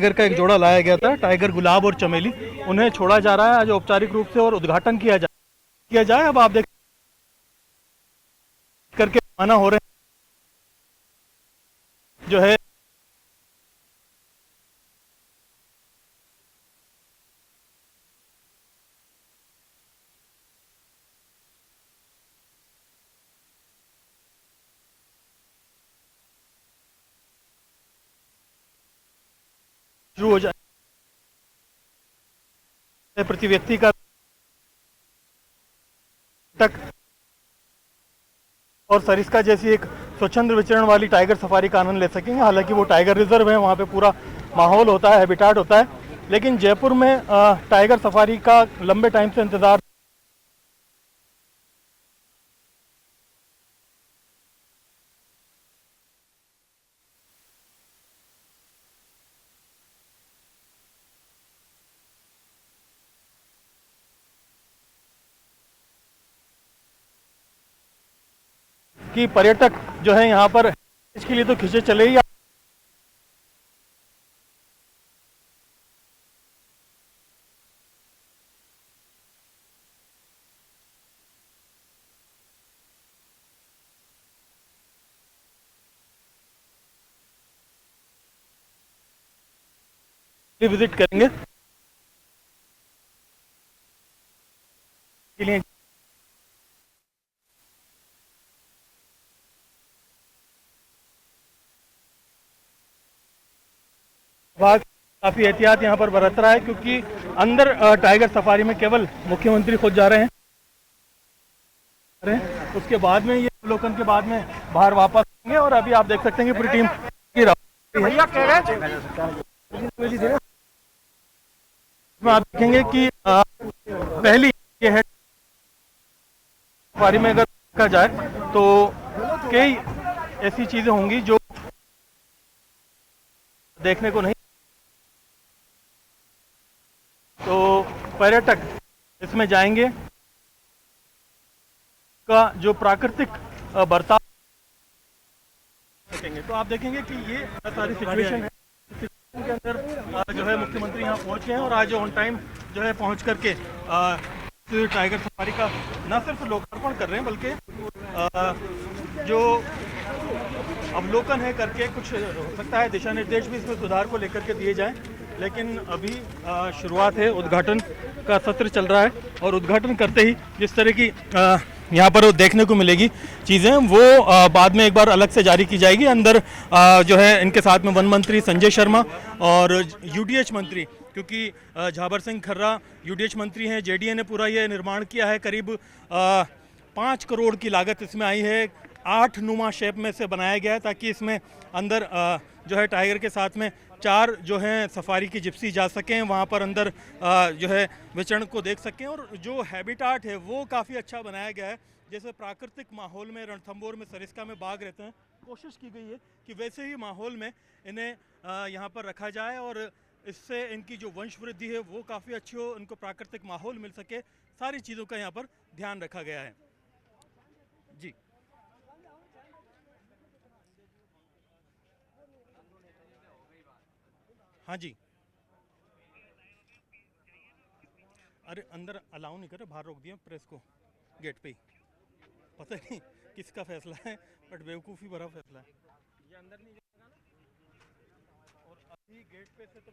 Tiger का एक जोड़ा लाया गया था, टाइगर गुलाब और चमेली। उन्हें छोड़ा जा रहा है आज औपचारिक रूप से और उद्घाटन किया जाए। अब आप देख करके रवाना हो रहे हैं जो है शुरू हो जाए प्रति व्यक्ति का तक और सरिस्का जैसी एक स्वच्छंद विचरण वाली टाइगर सफारी का आनंद ले सकेंगे। हालांकि वो टाइगर रिजर्व है, वहाँ पे पूरा माहौल होता है, हैबिटाट होता है, लेकिन जयपुर में टाइगर सफारी का लंबे टाइम से इंतजार कि पर्यटक जो है यहाँ पर इसके लिए तो खींचे चले ही विजिट करेंगे के लिए। विभाग काफी एहतियात यहाँ पर बरत रहा है, क्योंकि अंदर टाइगर सफारी में केवल मुख्यमंत्री खुद जा रहे हैं। उसके बाद में ये अवलोकन के बाद में बाहर वापस आएंगे और अभी आप देख सकते हैं कि पूरी टीम की रवानगी है। इसमें आप देखेंगे कि पहली ये है सफारी में अगर देखा जाए तो कई ऐसी चीजें होंगी जो देखने को नहीं, तो पर्यटक इसमें जाएंगे का जो प्राकृतिक बर्ताव सकेंगे। तो आप देखेंगे कि ये सारी सिचुएशन है, सिचुएशन के अंदर जो है मुख्यमंत्री यहाँ पहुंच गए हैं और आज ऑन टाइम जो है पहुंच करके टाइगर सफारी का न सिर्फ लोकार्पण कर रहे हैं, बल्कि जो अवलोकन है करके कुछ हो सकता है दिशा निर्देश भी इसमें सुधार को लेकर के दिए जाएं। लेकिन अभी शुरुआत है, उद्घाटन का सत्र चल रहा है और उद्घाटन करते ही जिस तरह की यहाँ पर देखने को मिलेगी चीज़ें, वो बाद में एक बार अलग से जारी की जाएगी। अंदर जो है इनके साथ में वन मंत्री संजय शर्मा और यूडीएच मंत्री, क्योंकि झाबर सिंह खर्रा यूडीएच मंत्री हैं, जेडीए ने पूरा ये निर्माण किया है, करीब 5 करोड़ की लागत इसमें आई है। 8 नुमा शेप में से बनाया गया है ताकि इसमें अंदर जो है टाइगर के साथ में 4 जो है सफारी की जिप्सी जा सकें, वहाँ पर अंदर जो है विचरण को देख सकें। और जो हैबिटाट है वो काफ़ी अच्छा बनाया गया है, जैसे प्राकृतिक माहौल में रणथंभौर में सरिस्का में बाघ रहते हैं, कोशिश की गई है कि वैसे ही माहौल में इन्हें यहाँ पर रखा जाए और इससे इनकी जो वंश वृद्धि है वो काफ़ी अच्छी हो, इनको प्राकृतिक माहौल मिल सके, सारी चीज़ों का यहाँ पर ध्यान रखा गया है। जी हाँ जी। अरे अंदर अलाउ नहीं करे, बाहर रोक दिया प्रेस को गेट पे ही। पता नहीं किसका फैसला है, बट बेवकूफ़ी भरा फैसला है। ये अंदर नहीं जाएगा ना, और अभी गेट पे से तो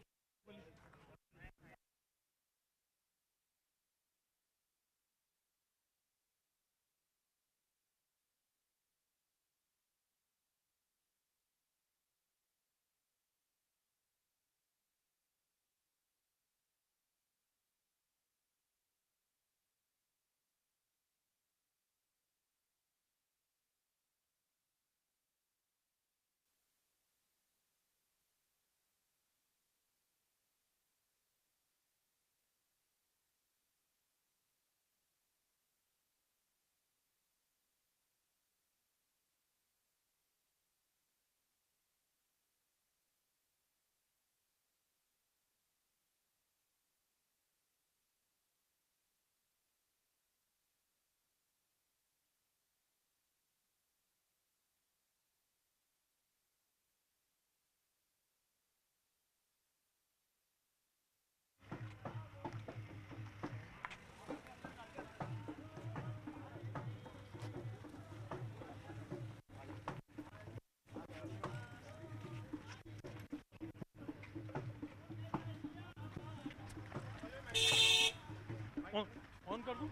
फोन कर दूं?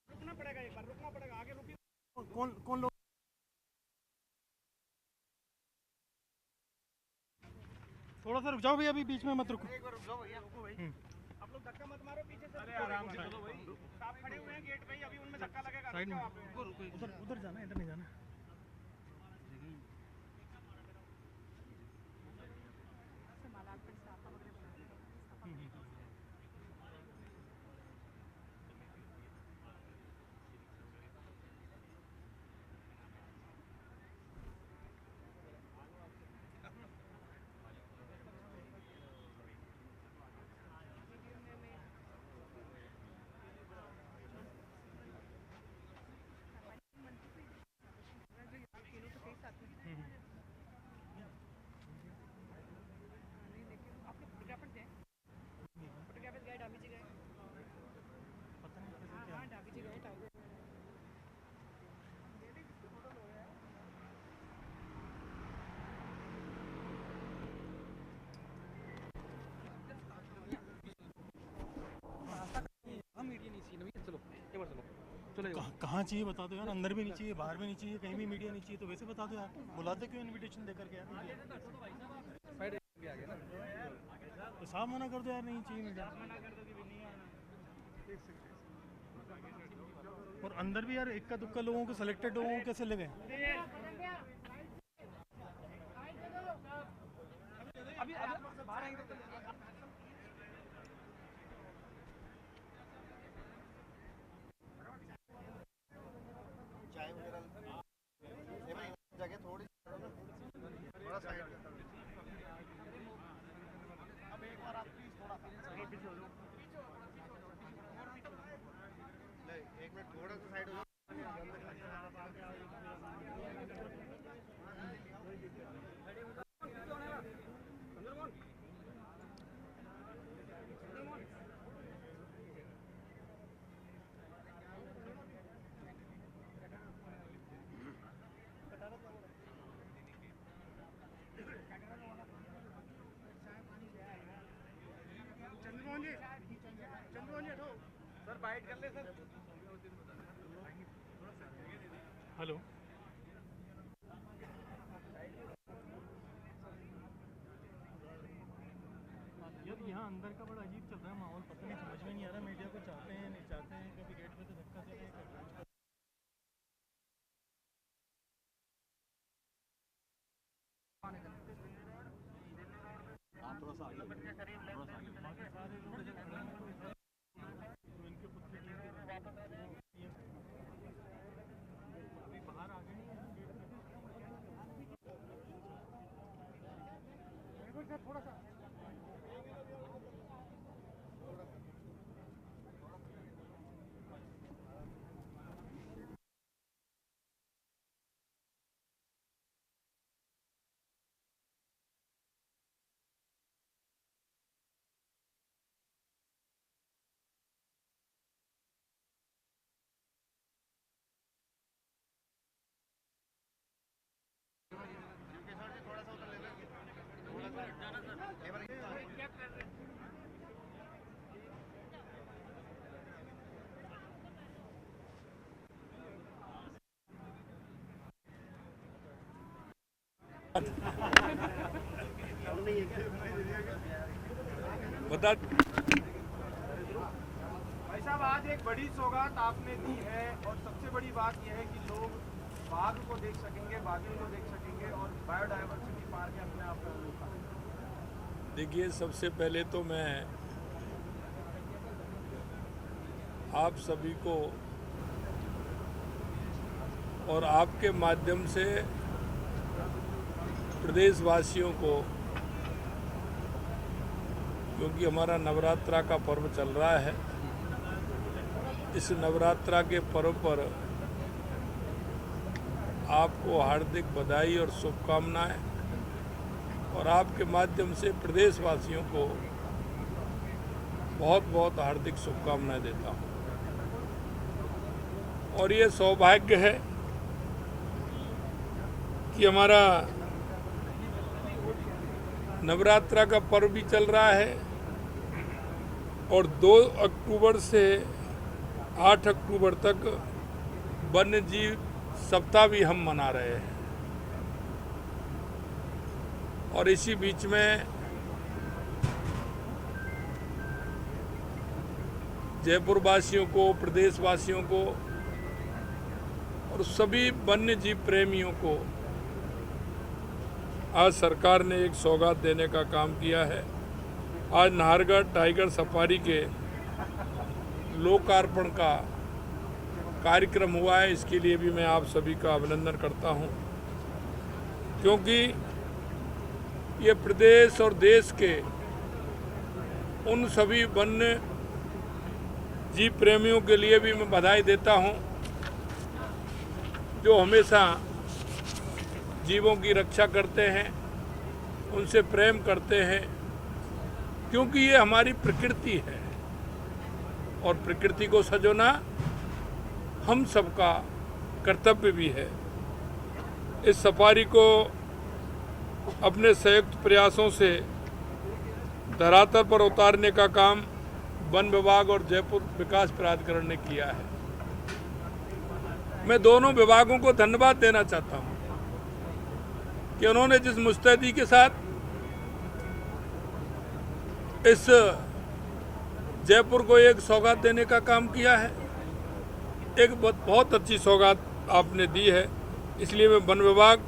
रुकना पड़ेगा, एक बार रुकना पड़ेगा, आगे रुकिए। कौन कौन लोग? थोड़ा सा रुक जाओ भैया, अभी बीच में मत रुको। एक बार रुक जाओ भैया, रुको भाई। आप लोग धक्का मत मारो पीछे से। अरे आराम से चलो भाई, आप खड़े हुए हैं गेट पे ही, अभी उनमें धक्का लगेगा। साइड में उधर उधर जाना, इधर नहीं जाना। कहाँ चाहिए बता दो यार, अंदर भी नहीं चाहिए, बाहर भी नहीं चाहिए, कहीं भी मीडिया नहीं चाहिए, तो वैसे बता दो यार, बुलाते क्यों इनविटेशन देकर के यार? तो साफ मना कर दो यार, नहीं चाहिए मीडिया। और अंदर भी यार इक्का दुक्का लोगों को, सिलेक्टेड लोगों को कैसे ले गए? अभी बाहर आएंगे तो चाय वगैरह जगह थोड़ी थोड़ा साइड। अब एक बार आप प्लीज थोड़ा सा पीछे हो जाओ। एक मिनट थोड़ा सा साइड हो जाओ। सर बाइट कर ले सर। हेलो यार, यहाँ अंदर का बड़ा अजीब चल रहा है माहौल, पता नहीं, समझ में नहीं आ रहा मीडिया को चाहते हैं नहीं चाहते हैं, कभी गेट पे तो धक्का दे रहे हैं। थोड़ा सा आगे, बाकी सारे लोग जो खड़े हैं तो इनके खुद की टीम अभी बाहर आ गए हैं गेट पे। थोड़ा सा बता। भाई साहब, आज एक बड़ी सौगात आपने दी है और सबसे बड़ी बात यह है कि लोग बाघ को देख सकेंगे, बाघियों को देख सकेंगे और बायोडाइवर्सिटी पार्क है अपने आप में। देखिए, सबसे पहले तो मैं आप सभी को और आपके माध्यम से प्रदेशवासियों को, क्योंकि हमारा नवरात्रा का पर्व चल रहा है, इस नवरात्रा के पर्व पर आपको हार्दिक बधाई और शुभकामनाएं, और आपके माध्यम से प्रदेशवासियों को बहुत बहुत हार्दिक शुभकामनाएं देता हूं। और ये सौभाग्य है कि हमारा नवरात्रा का पर्व भी चल रहा है और 2 अक्टूबर से 8 अक्टूबर तक वन्य जीव सप्ताह भी हम मना रहे हैं। और इसी बीच में जयपुर वासियों को, प्रदेशवासियों को और सभी वन्य जीव प्रेमियों को आज सरकार ने एक सौगात देने का काम किया है। आज नाहरगढ़ टाइगर सफारी के लोकार्पण का कार्यक्रम हुआ है। इसके लिए भी मैं आप सभी का अभिनंदन करता हूं, क्योंकि ये प्रदेश और देश के उन सभी वन्य जीव प्रेमियों के लिए भी मैं बधाई देता हूं जो हमेशा जीवों की रक्षा करते हैं, उनसे प्रेम करते हैं, क्योंकि ये हमारी प्रकृति है और प्रकृति को सजोना हम सबका कर्तव्य भी है। इस सफारी को अपने संयुक्त प्रयासों से धरातल पर उतारने का काम वन विभाग और जयपुर विकास प्राधिकरण ने किया है। मैं दोनों विभागों को धन्यवाद देना चाहता हूं कि उन्होंने जिस मुस्तैदी के साथ इस जयपुर को एक सौगात देने का काम किया है, एक बहुत अच्छी सौगात आपने दी है। इसलिए मैं वन विभाग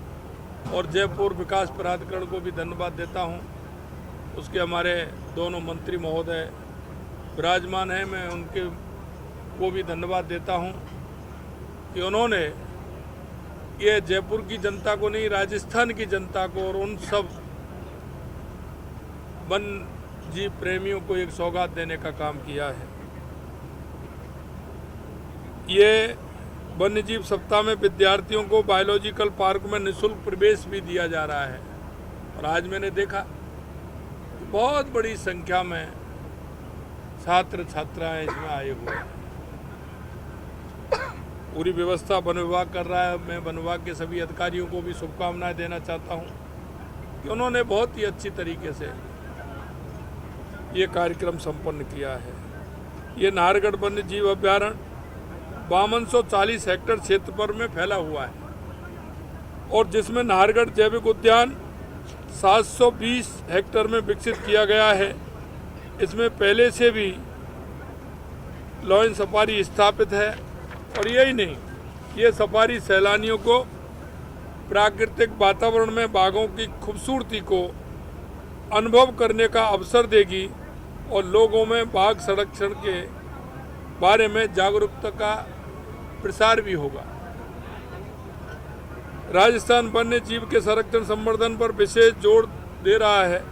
और जयपुर विकास प्राधिकरण को भी धन्यवाद देता हूं। उसके हमारे दोनों मंत्री महोदय विराजमान हैं, मैं उनके को भी धन्यवाद देता हूं कि उन्होंने ये जयपुर की जनता को नहीं, राजस्थान की जनता को और उन सब वन जीव प्रेमियों को एक सौगात देने का काम किया है। ये वन्य जीव सप्ताह में विद्यार्थियों को बायोलॉजिकल पार्क में निःशुल्क प्रवेश भी दिया जा रहा है और आज मैंने देखा कि बहुत बड़ी संख्या में छात्र छात्राएं इसमें आए हुए हैं। पूरी व्यवस्था वन विभाग कर रहा है। मैं वन विभाग के सभी अधिकारियों को भी शुभकामनाएं देना चाहता हूं कि उन्होंने बहुत ही अच्छी तरीके से ये कार्यक्रम संपन्न किया है। ये नाहरगढ़ वन्य जीव अभ्यारण्य 5240 हेक्टेयर क्षेत्र पर में फैला हुआ है और जिसमें नाहरगढ़ जैविक उद्यान 720 हेक्टेयर में विकसित किया गया है। इसमें पहले से भी लॉयन सफारी स्थापित है और यही नहीं, ये सफारी सैलानियों को प्राकृतिक वातावरण में बाघों की खूबसूरती को अनुभव करने का अवसर देगी और लोगों में बाघ संरक्षण के बारे में जागरूकता का प्रसार भी होगा। राजस्थान वन्य जीव के संरक्षण संवर्धन पर विशेष जोर दे रहा है।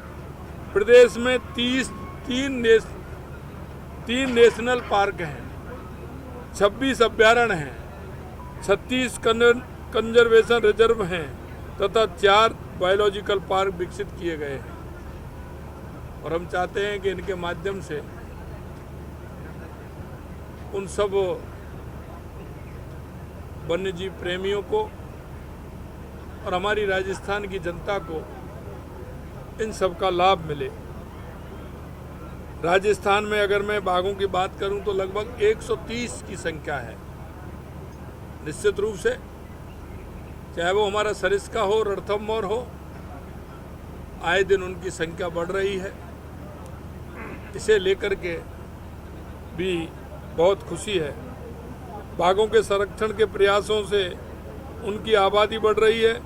प्रदेश में 3 नेशनल पार्क हैं, 26 अभ्यारण्य हैं, 36 कंजर्वेशन रिजर्व हैं तथा 4 बायोलॉजिकल पार्क विकसित किए गए हैं और हम चाहते हैं कि इनके माध्यम से उन सब वन्यजीव प्रेमियों को और हमारी राजस्थान की जनता को इन सब का लाभ मिले। राजस्थान में अगर मैं बाघों की बात करूं तो लगभग 130 की संख्या है। निश्चित रूप से चाहे वो हमारा सरिस्का हो, रणथंभौर हो, आए दिन उनकी संख्या बढ़ रही है। इसे लेकर के भी बहुत खुशी है। बाघों के संरक्षण के प्रयासों से उनकी आबादी बढ़ रही है।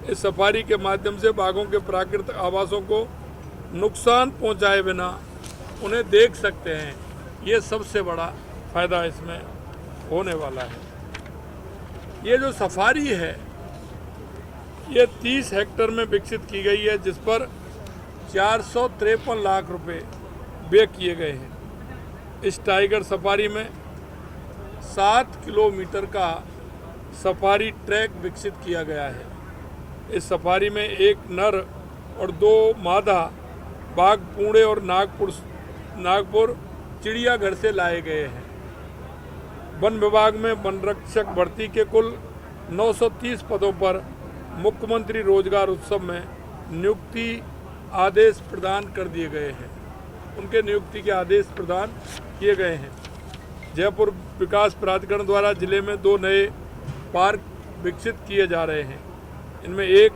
इस सफारी के माध्यम से बाघों के प्राकृतिक आवासों को नुकसान पहुंचाए बिना उन्हें देख सकते हैं। ये सबसे बड़ा फायदा इसमें होने वाला है। ये जो सफारी है ये 30 हेक्टेयर में विकसित की गई है, जिस पर 453 लाख रुपए व्यय किए गए हैं। इस टाइगर सफारी में 7 किलोमीटर का सफारी ट्रैक विकसित किया गया है। इस सफारी में एक नर और 2 मादा बाघ पुणे और नागपुर चिड़ियाघर से लाए गए हैं। वन विभाग में वन रक्षक भर्ती के कुल 930 पदों पर मुख्यमंत्री रोजगार उत्सव में नियुक्ति आदेश प्रदान कर दिए गए हैं। उनके नियुक्ति के आदेश प्रदान किए गए हैं। जयपुर विकास प्राधिकरण द्वारा जिले में 2 नए पार्क विकसित किए जा रहे हैं। इनमें एक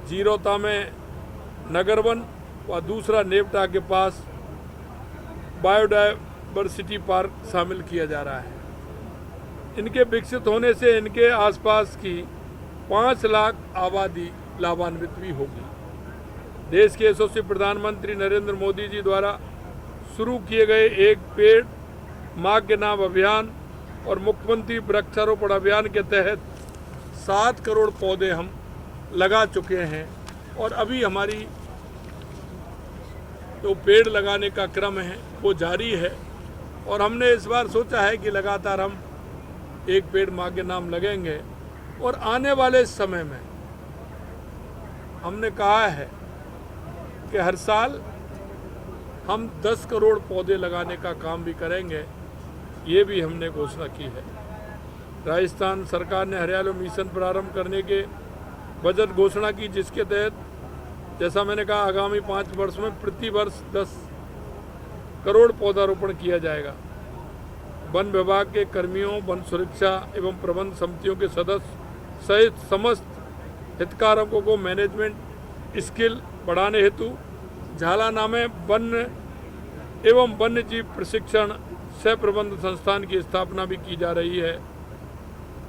जीरोता में नगर वन व दूसरा नेवटा के पास बायोडायवर्सिटी पार्क शामिल किया जा रहा है। इनके विकसित होने से इनके आसपास की 5 लाख आबादी लाभान्वित भी होगी। देश के यशस्वी प्रधानमंत्री नरेंद्र मोदी जी द्वारा शुरू किए गए एक पेड़ मां के नाम अभियान और मुख्यमंत्री वृक्षारोपण अभियान के तहत 7 करोड़ पौधे हम लगा चुके हैं और अभी हमारी जो पेड़ लगाने का क्रम है वो जारी है। और हमने इस बार सोचा है कि लगातार हम एक पेड़ मां के नाम लगेंगे और आने वाले समय में हमने कहा है कि हर साल हम 10 करोड़ पौधे लगाने का काम भी करेंगे। ये भी हमने घोषणा की है। राजस्थान सरकार ने हरियाली मिशन प्रारंभ करने के बजट घोषणा की, जिसके तहत जैसा मैंने कहा आगामी 5 वर्ष में प्रति वर्ष 10 करोड़ पौधारोपण किया जाएगा। वन विभाग के कर्मियों, वन सुरक्षा एवं प्रबंध समितियों के सदस्य सहित समस्त हितधारकों को मैनेजमेंट स्किल बढ़ाने हेतु झालाना में वन एवं वन्य जीव प्रशिक्षण सह प्रबंध संस्थान की स्थापना भी की जा रही है।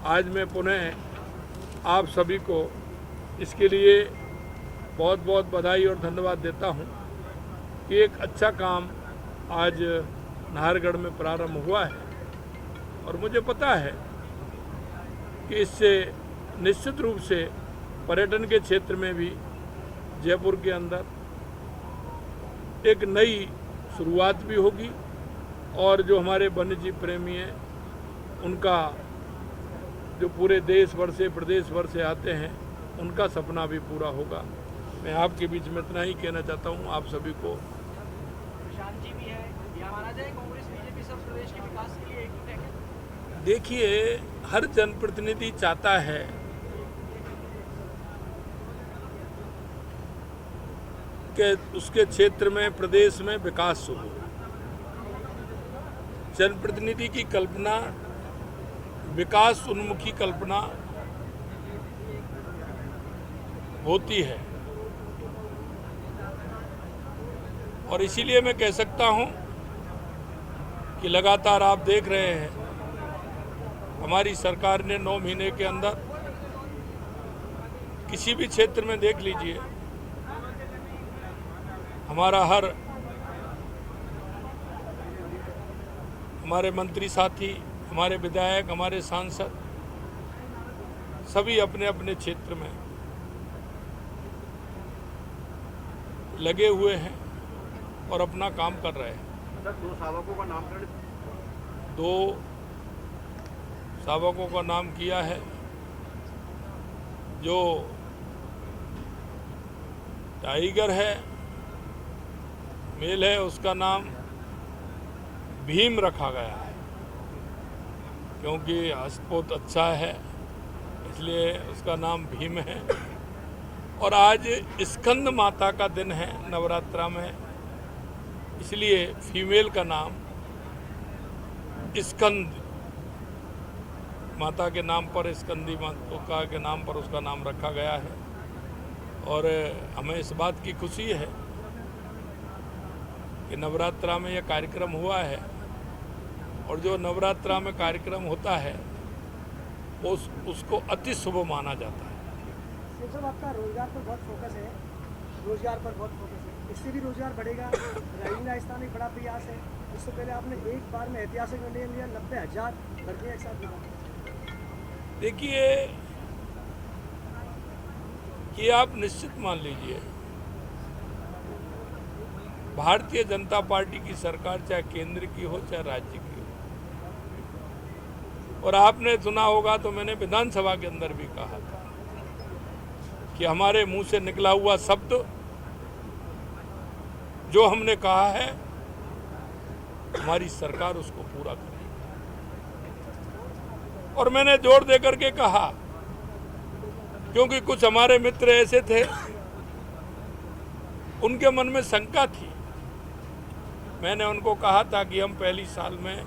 आज मैं पुनः आप सभी को इसके लिए बहुत बहुत बधाई और धन्यवाद देता हूं कि एक अच्छा काम आज नाहरगढ़ में प्रारंभ हुआ है। और मुझे पता है कि इससे निश्चित रूप से पर्यटन के क्षेत्र में भी जयपुर के अंदर एक नई शुरुआत भी होगी और जो हमारे वन्यजीव प्रेमी हैं उनका जो पूरे देश भर से प्रदेश भर से आते हैं उनका सपना भी पूरा होगा। मैं आपके बीच में इतना ही कहना चाहता हूँ आप सभी को। प्रशांत जी भी है, या माना जाए कांग्रेस बीजेपी सब प्रदेश के विकास के लिए एकजुट है क्या? देखिए, हर जनप्रतिनिधि चाहता है कि उसके क्षेत्र में प्रदेश में विकास हो। जनप्रतिनिधि की कल्पना विकास उन्मुखी कल्पना होती है और इसीलिए मैं कह सकता हूं कि लगातार आप देख रहे हैं हमारी सरकार ने 9 महीने के अंदर किसी भी क्षेत्र में देख लीजिए हमारे मंत्री साथी, हमारे विधायक, हमारे सांसद सभी अपने अपने क्षेत्र में लगे हुए हैं और अपना काम कर रहे हैं। सर, 2 शावकों का नामकरण 2 शावकों का नाम किया है। जो टाइगर है, मेल है, उसका नाम भीम रखा गया है क्योंकि हस्त बहुत अच्छा है, इसलिए उसका नाम भीम है। और आज स्कंद माता का दिन है नवरात्रा में, इसलिए फीमेल का नाम स्कंद माता के नाम पर, स्कंदी माता के नाम पर उसका नाम रखा गया है। और हमें इस बात की खुशी है कि नवरात्रा में यह कार्यक्रम हुआ है और जो नवरात्रा में कार्यक्रम होता है उसको अति शुभ माना जाता है। सर, आपका रोजगार पर बहुत फोकस है, इससे भी रोजगार बढ़ेगा। राजस्थान एक बड़ा प्रयास है। इससे पहले आपने एक बार में ऐतिहासिक निर्णय लिया, 90,000 लड़कियां एक साथ मिला। देखिए कि आप निश्चित मान लीजिए भारतीय जनता पार्टी की सरकार चाहे केंद्र की हो चाहे राज्य की हो, और आपने सुना होगा तो मैंने विधानसभा के अंदर भी कहा था कि हमारे मुंह से निकला हुआ शब्द जो हमने कहा है हमारी सरकार उसको पूरा करेगी। और मैंने जोर दे करके कहा, क्योंकि कुछ हमारे मित्र ऐसे थे, उनके मन में शंका थी। मैंने उनको कहा था कि हम पहली साल में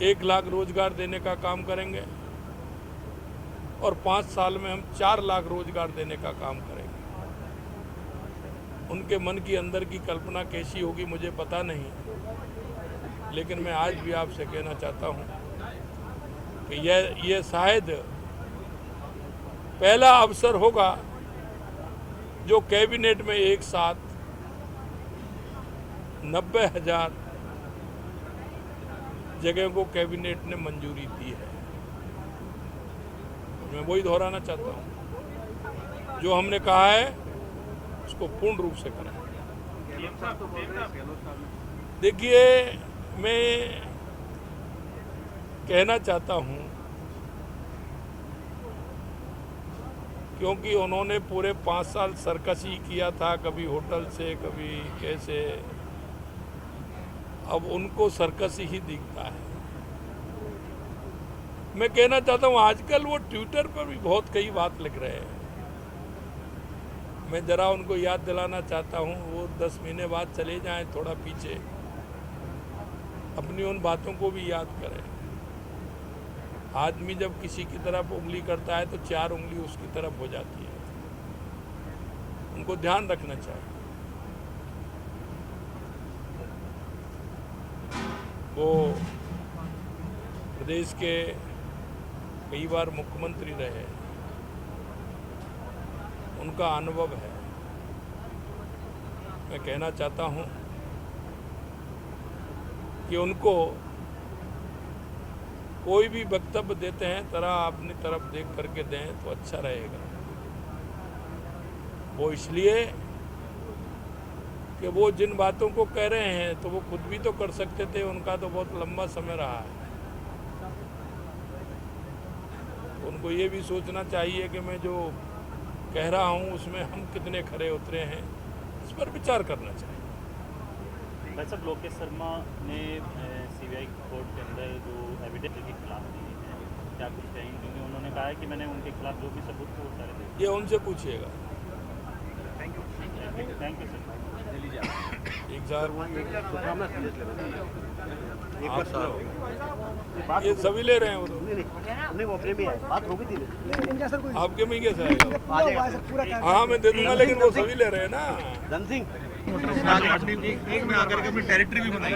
1 लाख रोजगार देने का काम करेंगे और 5 साल में हम 4 लाख रोजगार देने का काम करेंगे। उनके मन की अंदर की कल्पना कैसी होगी मुझे पता नहीं, लेकिन मैं आज भी आपसे कहना चाहता हूं कि यह शायद पहला अवसर होगा जो कैबिनेट में एक साथ 90,000 जगह को कैबिनेट ने मंजूरी दी है। मैं वही दोहराना चाहता हूं, जो हमने कहा है उसको पूर्ण रूप से करें। देखिए, मैं कहना चाहता हूं, क्योंकि उन्होंने पूरे 5 साल सर्कस ही किया था, कभी होटल से कभी कैसे, अब उनको सर्कस ही दिखता है। मैं कहना चाहता हूं, आजकल वो ट्विटर पर भी बहुत कई बात लिख रहे हैं। मैं जरा उनको याद दिलाना चाहता हूं, वो 10 महीने बाद चले जाएं थोड़ा पीछे, अपनी उन बातों को भी याद करें। आदमी जब किसी की तरफ उंगली करता है तो 4 उंगली उसकी तरफ हो जाती है। उनको ध्यान रखना चाहिए। वो प्रदेश के कई बार मुख्यमंत्री रहे, उनका अनुभव है। मैं कहना चाहता हूं कि उनको कोई भी वक्तव्य देते हैं तरह अपनी तरफ देख करके दें तो अच्छा रहेगा। वो इसलिए कि वो जिन बातों को कह रहे हैं तो वो खुद भी तो कर सकते थे, उनका तो बहुत लंबा समय रहा है। उनको ये भी सोचना चाहिए कि मैं जो कह रहा हूँ उसमें हम कितने खरे उतरे हैं, इस पर विचार करना चाहिए। भाई साहब, लोकेश शर्मा ने सीबीआई कोर्ट के अंदर जो एविडेंस के खिलाफ दिए हैं, क्या कुछ कहेंगे? क्योंकि उन्होंने कहा है कि मैंने उनके खिलाफ जो भी सबूत थे वो सारे दे। ये उनसे पूछिएगा। Thank you sir. एक ये सभी ले रहे हैं वो तो। आपके में कैसे आएगा? हाँ, मैं दे दूंगा, लेकिन वो सभी ले रहे हैं ना। एक में आकर के अपनी टेरिटरी भी बनाई।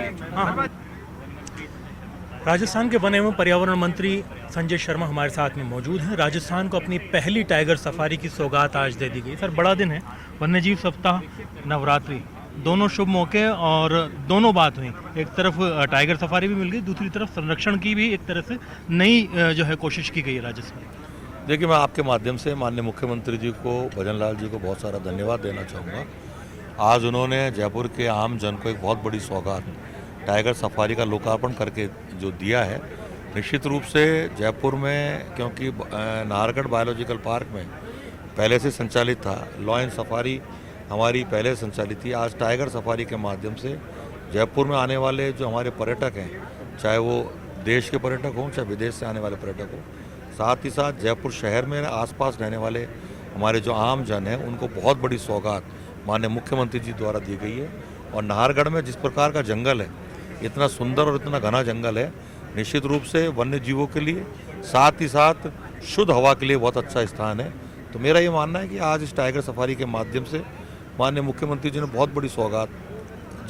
राजस्थान के बने हुए पर्यावरण मंत्री संजय शर्मा हमारे साथ में मौजूद हैं। राजस्थान को अपनी पहली टाइगर सफारी की सौगात आज दे दी गई। सर, बड़ा दिन है, वन्यजीव सप्ताह, नवरात्रि, दोनों शुभ मौके और दोनों बात हुई। एक तरफ टाइगर सफारी भी मिल गई, दूसरी तरफ संरक्षण की भी एक तरह से नई जो है कोशिश की गई है राजस्थान। देखिए, मैं आपके माध्यम से माननीय मुख्यमंत्री जी को, भजन लाल जी को बहुत सारा धन्यवाद देना चाहूँगा। आज उन्होंने जयपुर के आम जन को एक बहुत बड़ी सौगात टाइगर सफारी का लोकार्पण करके जो दिया है। निश्चित रूप से जयपुर में, क्योंकि नाहरगढ़ बायोलॉजिकल पार्क में पहले से संचालित था, लॉयन सफारी हमारी पहले संचालित थी। आज टाइगर सफारी के माध्यम से जयपुर में आने वाले जो हमारे पर्यटक हैं, चाहे वो देश के पर्यटक हों चाहे विदेश से आने वाले पर्यटक हों, साथ ही साथ जयपुर शहर में आसपास रहने वाले हमारे जो आम जन हैं, उनको बहुत बड़ी सौगात माननीय मुख्यमंत्री जी द्वारा दी गई है। और नाहरगढ़ में जिस प्रकार का जंगल है, इतना सुंदर और इतना घना जंगल है, निश्चित रूप से वन्य जीवों के लिए, साथ ही साथ शुद्ध हवा के लिए बहुत अच्छा स्थान है। तो मेरा ये मानना है कि आज इस टाइगर सफारी के माध्यम से माननीय मुख्यमंत्री जी ने बहुत बड़ी सौगात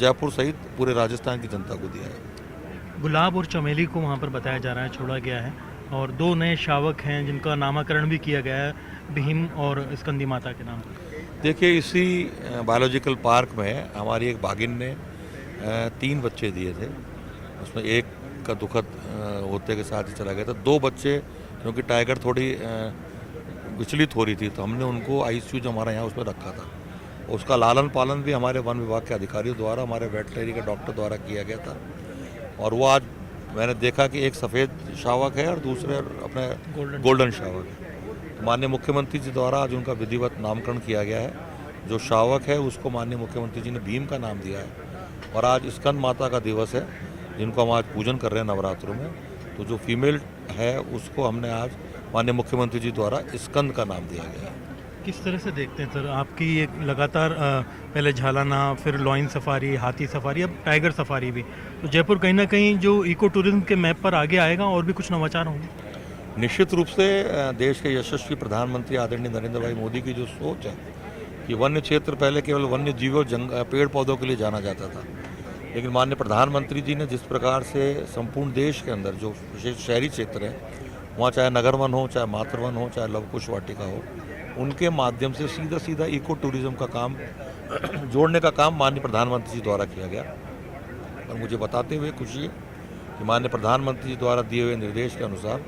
जयपुर सहित पूरे राजस्थान की जनता को दिया है। गुलाब और चमेली को वहाँ पर बताया जा रहा है, छोड़ा गया है, और 2 नए शावक हैं जिनका नामकरण भी किया गया है, भीम और स्कंदी माता के नाम। देखिए, इसी बायोलॉजिकल पार्क में हमारी एक बाघिन ने 3 बच्चे दिए थे। उसमें एक का दुखद होते के साथ ही चला गया था। 2 बच्चे, क्योंकि टाइगर थोड़ी विचलित हो रही थी, तो हमने उनको आईसीयू जो हमारा यहाँ उसमें रखा था। उसका लालन पालन भी हमारे वन विभाग के अधिकारियों द्वारा, हमारे वेटनरी के डॉक्टर द्वारा किया गया था। और वो आज मैंने देखा कि एक सफ़ेद शावक है और दूसरे अपने गोल्डन शावक है। तो माननीय मुख्यमंत्री जी द्वारा आज उनका विधिवत नामकरण किया गया है। जो शावक है उसको माननीय मुख्यमंत्री जी ने भीम का नाम दिया है और आज स्कंद माता का दिवस है, जिनको हम आज पूजन कर रहे हैं नवरात्रों में। तो जो फीमेल है उसको हमने आज माननीय मुख्यमंत्री जी द्वारा स्कंद का नाम दिया गया है। किस तरह से देखते हैं सर आपकी ये लगातार पहले झालाना, फिर लॉइन सफारी, हाथी सफारी, अब टाइगर सफारी भी, तो जयपुर कहीं ना कहीं जो इको टूरिज्म के मैप पर आगे आएगा और भी कुछ नवाचार होंगे? निश्चित रूप से देश के यशस्वी प्रधानमंत्री आदरणीय नरेंद्र भाई मोदी की जो सोच है कि वन्य क्षेत्र पहले केवल वन्य जीवों पेड़ पौधों के लिए जाना जाता था, लेकिन माननीय प्रधानमंत्री जी ने जिस प्रकार से संपूर्ण देश के अंदर जो विशेष शहरी क्षेत्र है, वहाँ चाहे नगर वन हो, चाहे मातृवन हो, चाहे लवकुश वाटिका हो, उनके माध्यम से सीधा सीधा इको टूरिज्म का काम जोड़ने का काम माननीय प्रधानमंत्री जी द्वारा किया गया। और मुझे बताते हुए खुशी है कि माननीय प्रधानमंत्री जी द्वारा दिए हुए निर्देश के अनुसार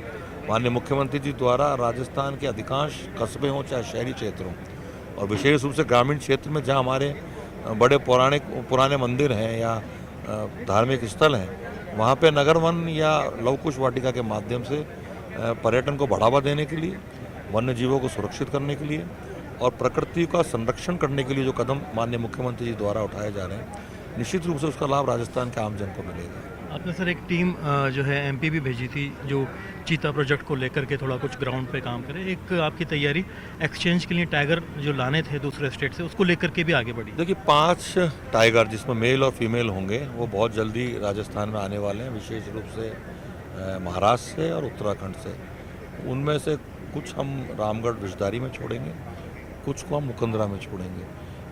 माननीय मुख्यमंत्री जी द्वारा राजस्थान के अधिकांश कस्बे हों चाहे शहरी क्षेत्र हों, और विशेष रूप से ग्रामीण क्षेत्र में जहाँ हमारे बड़े पुराने मंदिर हैं या धार्मिक स्थल हैं, वहाँ पे नगर वन या लवकुश वाटिका के माध्यम से पर्यटन को बढ़ावा देने के लिए, वन्य जीवों को सुरक्षित करने के लिए और प्रकृति का संरक्षण करने के लिए जो कदम माननीय मुख्यमंत्री जी द्वारा उठाए जा रहे हैं, निश्चित रूप से उसका लाभ राजस्थान के आमजन को मिलेगा। आपने सर एक टीम जो है एमपी भी भेजी थी जो चीता प्रोजेक्ट को लेकर के थोड़ा कुछ ग्राउंड पे काम करे, एक आपकी तैयारी एक्सचेंज के लिए टाइगर जो लाने थे दूसरे स्टेट से, उसको लेकर के भी आगे बढ़ी? देखिए 5 टाइगर जिसमें मेल और फीमेल होंगे वो बहुत जल्दी राजस्थान में आने वाले हैं, विशेष रूप से महाराष्ट्र से और उत्तराखंड से। उनमें से कुछ हम रामगढ़ विषधारी में छोड़ेंगे, कुछ को हम मुकंदरा में छोड़ेंगे।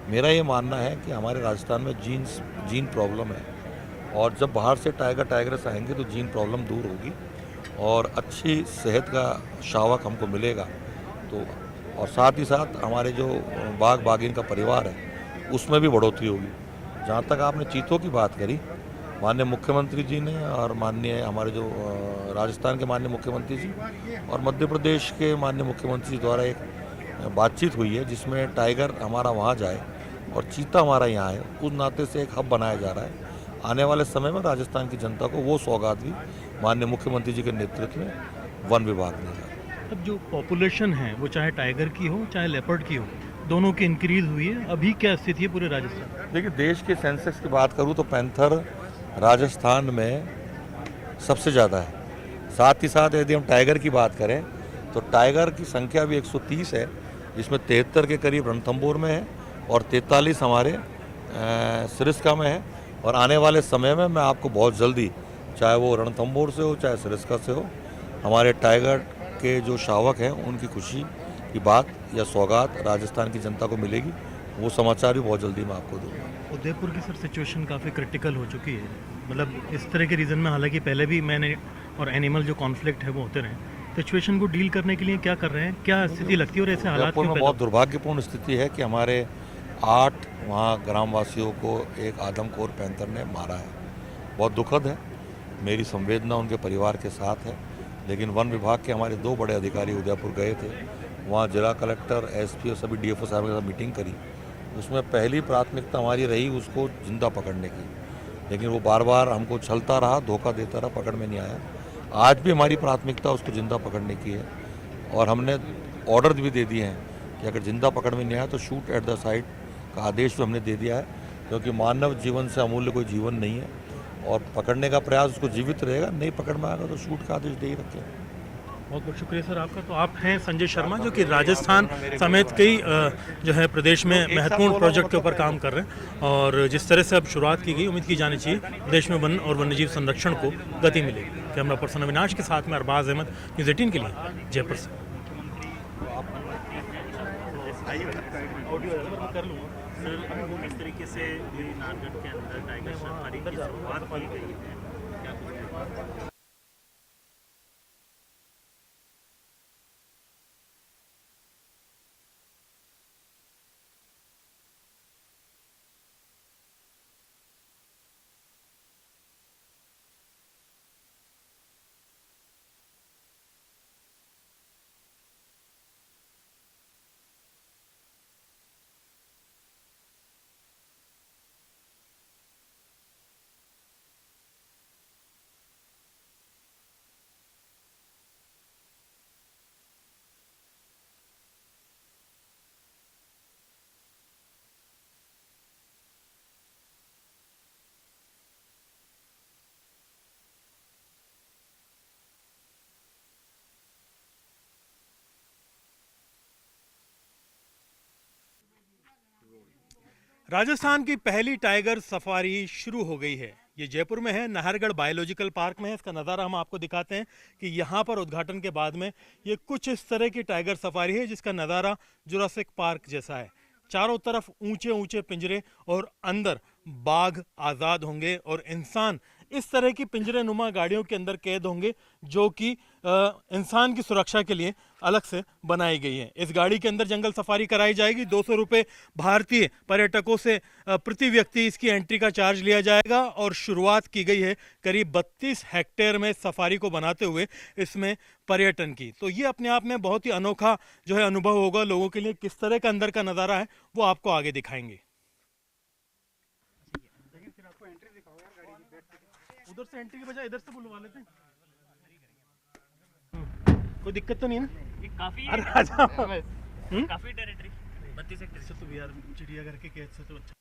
मेरा ये मानना है कि हमारे राजस्थान में जीन प्रॉब्लम है, और जब बाहर से टाइगर्स आएंगे तो जीन प्रॉब्लम दूर होगी और अच्छी सेहत का शावक हमको मिलेगा। तो और साथ ही साथ हमारे जो बाघ बाघिन का परिवार है उसमें भी बढ़ोतरी होगी। जहाँ तक आपने चीतों की बात करी, माननीय मुख्यमंत्री जी ने और माननीय हमारे जो राजस्थान के माननीय मुख्यमंत्री जी और मध्य प्रदेश के माननीय मुख्यमंत्री जी द्वारा एक बातचीत हुई है जिसमें टाइगर हमारा वहाँ जाए और चीता हमारा यहाँ है। उस नाते से एक हब बनाया जा रहा है। आने वाले समय में राजस्थान की जनता को वो सौगात भी माननीय मुख्यमंत्री जी के नेतृत्व में वन विभाग देगा। अब जो पॉपुलेशन है वो चाहे टाइगर की हो चाहे लेपर्ड की हो, दोनों की इंक्रीज हुई है, अभी क्या स्थिति है पूरे राजस्थान? देखिए देश के सेंसेक्स की बात करूँ तो पैंथर राजस्थान में सबसे ज़्यादा है। साथ ही साथ यदि हम टाइगर की बात करें तो टाइगर की संख्या भी 130 है, जिसमें 73 के करीब रणथंभौर में है और 43 हमारे सरिस्का में है। और आने वाले समय में मैं आपको बहुत जल्दी, चाहे वो रणथंभौर से हो चाहे सरिस्का से हो, हमारे टाइगर के जो शावक हैं उनकी खुशी की बात या सौगात राजस्थान की जनता को मिलेगी। वो समाचार भी बहुत जल्दी मैं आपको दूंगा। उदयपुर की सर सिचुएशन काफ़ी क्रिटिकल हो चुकी है, मतलब इस तरह के रीज़न में, हालांकि पहले भी मैंने और एनिमल जो कॉन्फ्लिक्ट है वो होते रहे, सिचुएशन को डील करने के लिए क्या कर रहे हैं, क्या स्थिति लगती है और ऐसे हालात उदयपुर में बहुत दुर्भाग्यपूर्ण स्थिति है कि हमारे 8 वहाँ ग्रामवासियों को एक आदमखोर पैंथर ने मारा है। बहुत दुखद है, मेरी संवेदना उनके परिवार के साथ है। लेकिन वन विभाग के हमारे 2 बड़े अधिकारी उदयपुर गए थे, वहाँ जिला कलेक्टर, एसपी और सभी डीएफओ साहब के साथ मीटिंग करी। उसमें पहली प्राथमिकता हमारी रही उसको जिंदा पकड़ने की, लेकिन वो बार बार हमको छलता रहा, धोखा देता रहा, पकड़ में नहीं आया। आज भी हमारी प्राथमिकता उसको जिंदा पकड़ने की है और हमने ऑर्डर भी दे दिए हैं कि अगर जिंदा पकड़ में नहीं आया तो शूट एट द साइट का आदेश भी हमने दे दिया है, क्योंकि मानव जीवन से अमूल्य कोई जीवन नहीं है और पकड़ने का प्रयास उसको जीवित रहेगा, नहीं पकड़ में आएगा तो शूट का आदेश दे ही रखें। बहुत बहुत शुक्रिया सर आपका। तो आप हैं संजय शर्मा, जो कि राजस्थान समेत कई जो है प्रदेश में महत्वपूर्ण प्रोजेक्ट के ऊपर काम कर रहे हैं, और जिस तरह से अब शुरुआत की गई, उम्मीद की जानी चाहिए प्रदेश में वन और वन्यजीव संरक्षण को गति मिलेगी। कैमरा पर्सन अविनाश के साथ में अरबाज अहमद, न्यूज़ 18 के लिए जयपुर से। सर वो किस तरीके से नारगढ़ के अंदर टाइगर सफारी की शुरुआत की गई है, क्या कुछ राजस्थान की पहली टाइगर सफारी शुरू हो गई है। ये जयपुर में है, नाहरगढ़ बायोलॉजिकल पार्क में है। इसका नज़ारा हम आपको दिखाते हैं कि यहाँ पर उद्घाटन के बाद में ये कुछ इस तरह की टाइगर सफारी है जिसका नज़ारा जुरासिक पार्क जैसा है। चारों तरफ ऊंचे ऊंचे पिंजरे और अंदर बाघ आज़ाद होंगे और इंसान इस तरह की पिंजरे नुमा गाड़ियों के अंदर कैद होंगे जो कि इंसान की सुरक्षा के लिए अलग से बनाई गई है। इस गाड़ी के अंदर जंगल सफारी कराई जाएगी। 200 रुपये भारतीय पर्यटकों से प्रति व्यक्ति इसकी एंट्री का चार्ज लिया जाएगा और शुरुआत की गई है करीब 32 हेक्टेयर में सफारी को बनाते हुए इसमें पर्यटन की। तो ये अपने आप में बहुत ही अनोखा जो है अनुभव होगा लोगों के लिए। किस तरह का अंदर का नज़ारा है वो आपको आगे दिखाएंगे। उधर से एंट्री के बजाय इधर से बुलवा लेते हैं, कोई दिक्कत तो नहीं है ना? ये काफी अरे आजा। काफी टेरिटरी 32 हेक्टेयर। अच्छा तो यार चिड़ियाघर के कैद से तो अच्छा।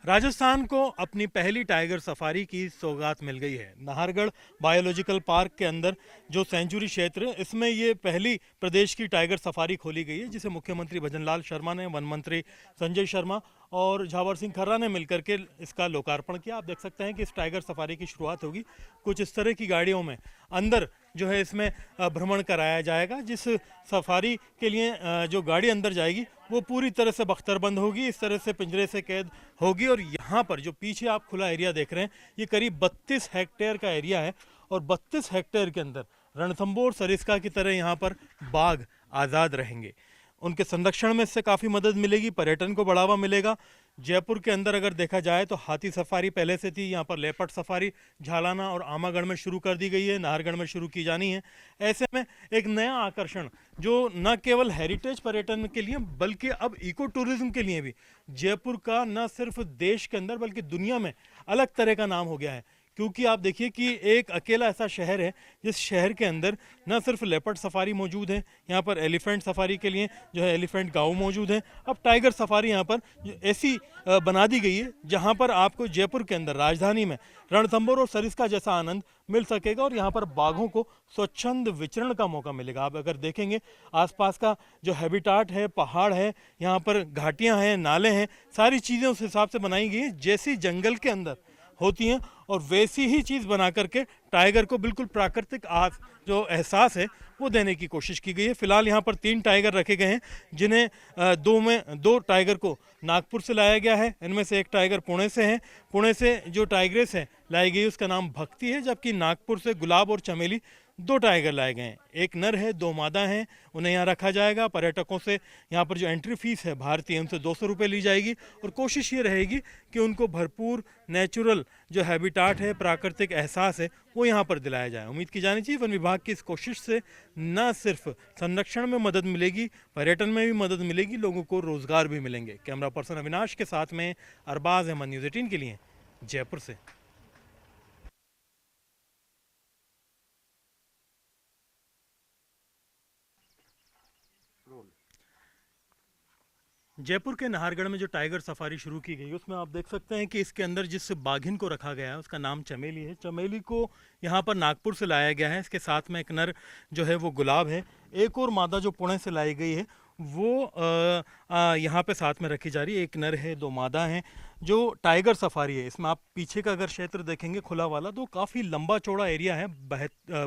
राजस्थान को अपनी पहली टाइगर सफारी की सौगात मिल गई है। नाहरगढ़ बायोलॉजिकल पार्क के अंदर जो सेंचुरी क्षेत्र है इसमें ये पहली प्रदेश की टाइगर सफारी खोली गई है जिसे मुख्यमंत्री भजनलाल शर्मा ने, वन मंत्री संजय शर्मा और झावर सिंह खर्रा ने मिलकर के इसका लोकार्पण किया। आप देख सकते हैं कि इस टाइगर सफारी की शुरुआत होगी कुछ इस तरह की गाड़ियों में। अंदर जो है इसमें भ्रमण कराया जाएगा। जिस सफारी के लिए जो गाड़ी अंदर जाएगी वो पूरी तरह से बख्तरबंद होगी, इस तरह से पिंजरे से कैद होगी। और यहाँ पर जो पीछे आप खुला एरिया देख रहे हैं ये करीब 32 हेक्टेयर का एरिया है और 32 हेक्टेयर के अंदर रणथंभौर सरिस्का की तरह यहाँ पर बाघ आज़ाद रहेंगे। उनके संरक्षण में इससे काफ़ी मदद मिलेगी, पर्यटन को बढ़ावा मिलेगा। जयपुर के अंदर अगर देखा जाए तो हाथी सफारी पहले से थी, यहाँ पर लेपर्ड सफारी झालाना और आमागढ़ में शुरू कर दी गई है, नाहरगढ़ में शुरू की जानी है। ऐसे में एक नया आकर्षण जो न केवल हेरिटेज पर्यटन के लिए बल्कि अब इको टूरिज्म के लिए भी जयपुर का न सिर्फ देश के अंदर बल्कि दुनिया में अलग तरह का नाम हो गया है। क्योंकि आप देखिए कि एक अकेला ऐसा शहर है जिस शहर के अंदर न सिर्फ लेपर्ड सफारी मौजूद है, यहाँ पर एलिफेंट सफारी के लिए जो है एलिफेंट गांव मौजूद है। अब टाइगर सफारी यहाँ पर ऐसी बना दी गई है जहाँ पर आपको जयपुर के अंदर राजधानी में रणथंभौर और सरिस्का जैसा आनंद मिल सकेगा और यहाँ पर बाघों को स्वच्छंद विचरण का मौका मिलेगा। आप अगर देखेंगे आसपास का जो हैबिटाट है, पहाड़ है, यहाँ पर घाटियाँ हैं, नाले हैं, सारी चीज़ें उस हिसाब से बनाई गई हैं जैसी जंगल के अंदर होती हैं और वैसी ही चीज़ बना करके टाइगर को बिल्कुल प्राकृतिक जो एहसास है वो देने की कोशिश की गई है। फिलहाल यहाँ पर 3 टाइगर रखे गए हैं जिन्हें 2 टाइगर को नागपुर से लाया गया है। इनमें से एक टाइगर पुणे से है। पुणे से जो टाइग्रेस है लाई गई उसका नाम भक्ति है, जबकि नागपुर से गुलाब और चमेली 2 टाइगर लाए गए हैं। एक नर है, 2 मादा हैं, उन्हें यहाँ रखा जाएगा। पर्यटकों से यहाँ पर जो एंट्री फीस है भारतीय उनसे 200 रुपये ली जाएगी और कोशिश ये रहेगी कि उनको भरपूर नेचुरल जो हैबिटाट है, प्राकृतिक एहसास है वो यहाँ पर दिलाया जाए। उम्मीद की जानी चाहिए वन विभाग की इस कोशिश से न सिर्फ संरक्षण में मदद मिलेगी, पर्यटन में भी मदद मिलेगी, लोगों को रोजगार भी मिलेंगे। कैमरा पर्सन अविनाश के साथ में अरबाज अहमद, न्यूज़ 18 के लिए जयपुर से। जयपुर के नाहरगढ़ में जो टाइगर सफारी शुरू की गई उसमें आप देख सकते हैं कि इसके अंदर जिस बाघिन को रखा गया है उसका नाम चमेली है। चमेली को यहाँ पर नागपुर से लाया गया है। इसके साथ में एक नर जो है वो गुलाब है। एक और मादा जो पुणे से लाई गई है वो यहाँ पे साथ में रखी जा रही है। एक नर है, 2 मादा हैं। जो टाइगर सफारी है इसमें आप पीछे का अगर क्षेत्र देखेंगे खुला वाला तो काफ़ी लंबा चौड़ा एरिया है।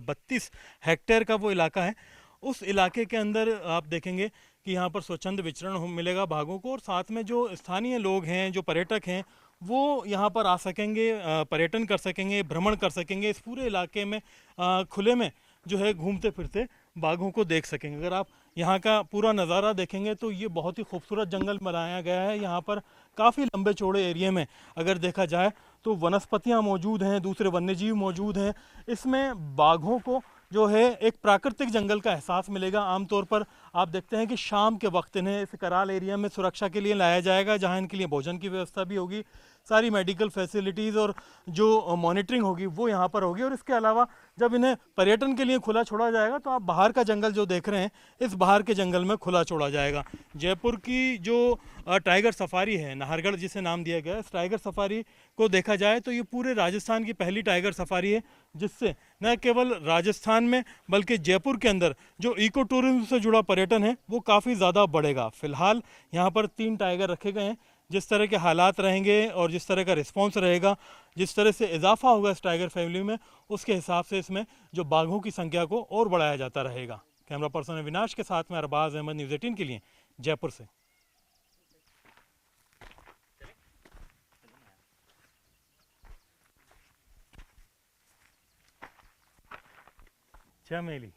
32 हेक्टेयर का वो इलाका है। उस इलाके के अंदर आप देखेंगे कि यहाँ पर स्वच्छंद विचरण मिलेगा बाघों को, और साथ में जो स्थानीय लोग हैं, जो पर्यटक हैं, वो यहाँ पर आ सकेंगे, पर्यटन कर सकेंगे, भ्रमण कर सकेंगे, इस पूरे इलाके में खुले में जो है घूमते फिरते बाघों को देख सकेंगे। अगर आप यहाँ का पूरा नज़ारा देखेंगे तो ये बहुत ही खूबसूरत जंगल बनाया गया है। यहाँ पर काफ़ी लंबे चौड़े एरिया में अगर देखा जाए तो वनस्पतियाँ मौजूद हैं, दूसरे वन्यजीव मौजूद हैं। इसमें बाघों को जो है एक प्राकृतिक जंगल का एहसास मिलेगा। आमतौर पर आप देखते हैं कि शाम के वक्त इन्हें इस कराल एरिया में सुरक्षा के लिए लाया जाएगा, जहाँ इनके लिए भोजन की व्यवस्था भी होगी, सारी मेडिकल फैसिलिटीज़ और जो मॉनिटरिंग होगी वो यहाँ पर होगी। और इसके अलावा जब इन्हें पर्यटन के लिए खुला छोड़ा जाएगा तो आप बाहर का जंगल जो देख रहे हैं, इस बाहर के जंगल में खुला छोड़ा जाएगा। जयपुर की जो टाइगर सफारी है, नाहरगढ़ जिसे नाम दिया गया है, इस टाइगर सफारी को देखा जाए तो ये पूरे राजस्थान की पहली टाइगर सफारी है, जिससे न केवल राजस्थान में बल्कि जयपुर के अंदर जो इको टूरिज्म से जुड़ा पर्यटन है वो काफ़ी ज़्यादा बढ़ेगा। फिलहाल यहाँ पर 3 टाइगर रखे गए हैं। जिस तरह के हालात रहेंगे और जिस तरह का रिस्पॉन्स रहेगा, जिस तरह से इजाफा होगा इस टाइगर फैमिली में, उसके हिसाब से इसमें जो बाघों की संख्या को और बढ़ाया जाता रहेगा। कैमरा पर्सन अविनाश के साथ में अरबाज अहमद, न्यूज़ 18 के लिए जयपुर से। चमेली।